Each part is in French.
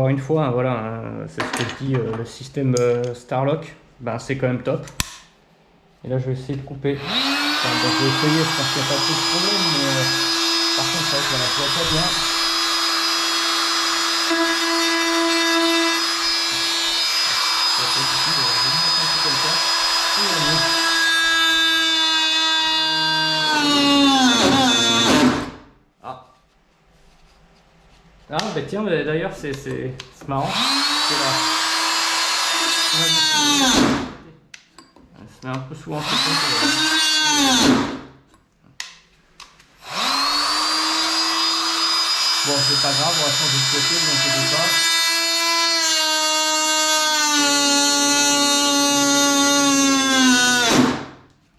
encore une fois, hein, voilà, hein, c'est ce que je dis, le système Starlock, ben, c'est quand même top. Et là, je vais essayer de couper. Enfin, bon, je vais essayer, je pense qu'il n'y a pas trop de problème, mais par contre, c'est vrai que voilà, je vois pas bien. C'est assez difficile, je vais mettre un peu comme ça. Et on est. Ah. Ah, bah tiens, bah, d'ailleurs, c'est marrant. C'est là. Ça met un peu souvent ce son. Bon, c'est pas grave, on va changer de côté, ne inquiétez pas.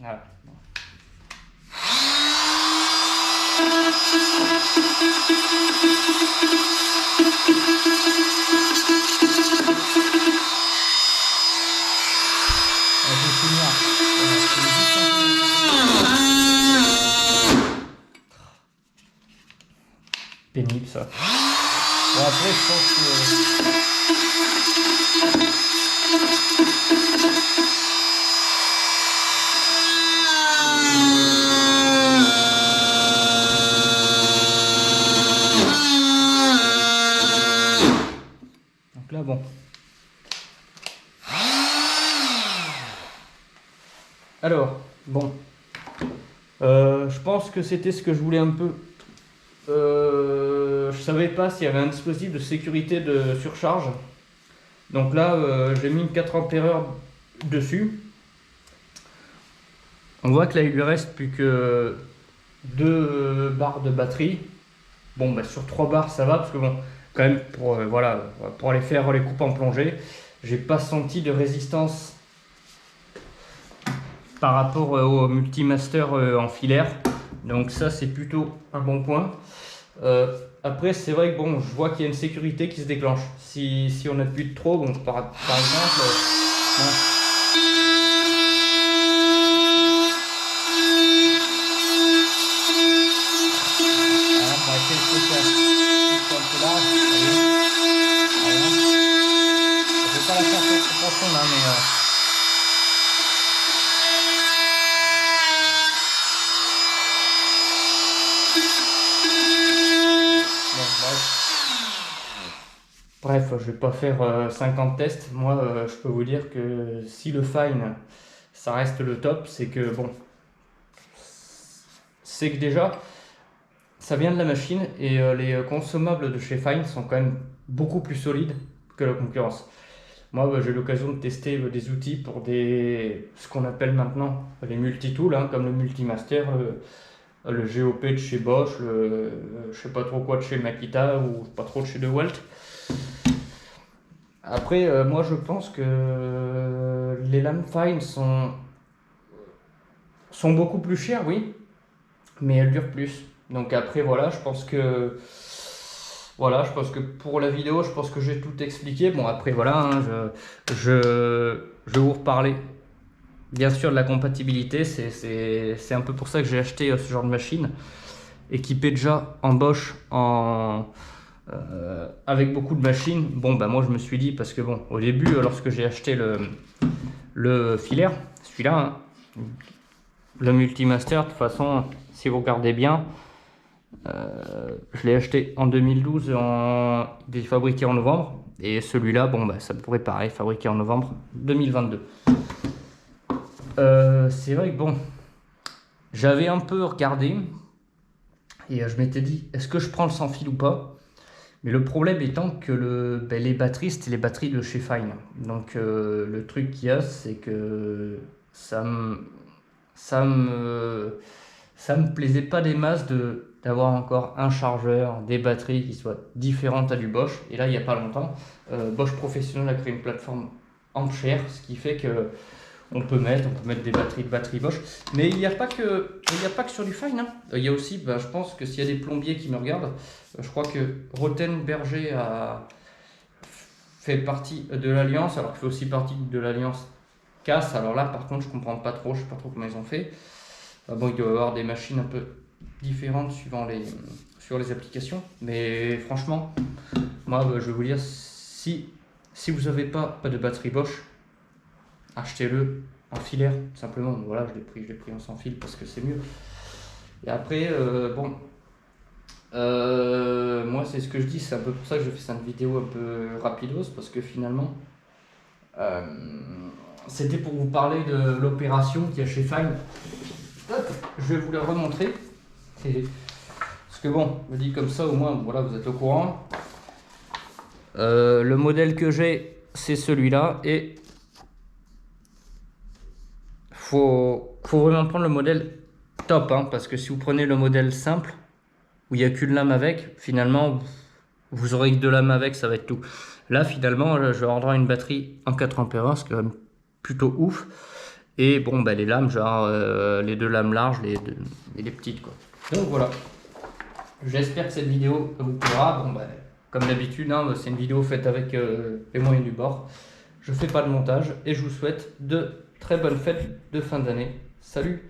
Voilà. Je vais finir. Pénible ça. Bon, après, je pense que. Donc là, bon. Alors, bon. Je pense que c'était ce que je voulais un peu. Je savais pas s'il y avait un dispositif de sécurité de surcharge. Donc là, j'ai mis une 4 ampères dessus. On voit que là, il lui reste plus que 2 barres de batterie. Bon, bah, sur 3 barres, ça va, parce que bon, quand même, voilà, pour aller faire les coupes en plongée, j'ai pas senti de résistance par rapport au Multimaster en filaire. Donc ça, c'est plutôt un bon point. Après, c'est vrai que bon, je vois qu'il y a une sécurité qui se déclenche. Si on appuie de trop, bon, par exemple, bon, voilà, on va essayer de faire un peu large. Allez. Voilà. Je vais pas la faire trop profonde, hein, mais bon, bref, je vais pas faire 50 tests. Moi, je peux vous dire que si le Fine, ça reste le top, c'est que bon, c'est que déjà, ça vient de la machine et les consommables de chez Fine sont quand même beaucoup plus solides que la concurrence. Moi, j'ai eu l'occasion de tester des outils pour ce qu'on appelle maintenant les multitools, hein, comme le Multimaster, le GOP de chez Bosch, je sais pas trop quoi de chez Makita ou pas trop de chez DeWalt. Après, moi je pense que les lames Fine sont beaucoup plus chères, oui, mais elles durent plus. Donc après, voilà, je pense que pour la vidéo, je pense que j'ai tout expliqué. Bon, après, voilà, hein, je vais vous reparler bien sûr de la compatibilité. C'est un peu pour ça que j'ai acheté ce genre de machine, équipée déjà en Bosch, avec beaucoup de machines. Bon, bah moi je me suis dit, parce que bon, au début, lorsque j'ai acheté le filaire, celui-là, hein, le Multimaster, de toute façon, si vous regardez bien, je l'ai acheté en 2012, il est fabriqué en novembre, et celui-là, bon, bah, ça pourrait pareil, fabriqué en novembre 2022. C'est vrai que bon, j'avais un peu regardé, et je m'étais dit, est-ce que je prends le sans fil ou pas? Mais le problème étant que les batteries, c'était les batteries de chez Fine. Donc le truc qu'il y a, c'est que ça me plaisait pas des masses d'avoir encore un chargeur, des batteries qui soient différentes à du Bosch. Et là, il n'y a pas longtemps, Bosch Professionnel a créé une plateforme Ampshare, ce qui fait que on peut mettre des batteries Bosch. Mais il n'y a pas que sur du Fine, hein. Il y a aussi, je pense que s'il y a des plombiers qui me regardent, je crois que Roten Berger fait partie de l'Alliance, alors qu'il fait aussi partie de l'Alliance CAS. Alors là, par contre, je comprends pas trop, je sais pas trop comment ils ont fait. Bon, il doit y avoir des machines un peu différentes sur les applications. Mais franchement, moi, je vais vous dire, Si vous n'avez pas de batterie Bosch, achetez-le en filaire, tout simplement. Donc voilà, je l'ai pris en sans fil parce que c'est mieux. Et après, moi c'est ce que je dis, c'est un peu pour ça que je fais cette vidéo un peu rapidos, parce que finalement, c'était pour vous parler de l'opération qu'il y a chez Fine. Hop, je vais vous la remontrer. Parce que bon, je dis comme ça, au moins, voilà, vous êtes au courant. Le modèle que j'ai, c'est celui-là, et faut vraiment prendre le modèle top, hein, parce que si vous prenez le modèle simple, où il n'y a qu'une lame avec, finalement, vous aurez que 2 lames avec, ça va être tout. Là, finalement, je vais avoir une batterie en 4 ampères, ce qui est quand même plutôt ouf. Et bon, bah, les lames, genre les 2 lames larges et les petites, quoi. Donc voilà. J'espère que cette vidéo vous plaira. Bon, bah, comme d'habitude, hein, c'est une vidéo faite avec les moyens du bord. Je fais pas de montage et je vous souhaite de très bonnes fêtes de fin d'année. Salut!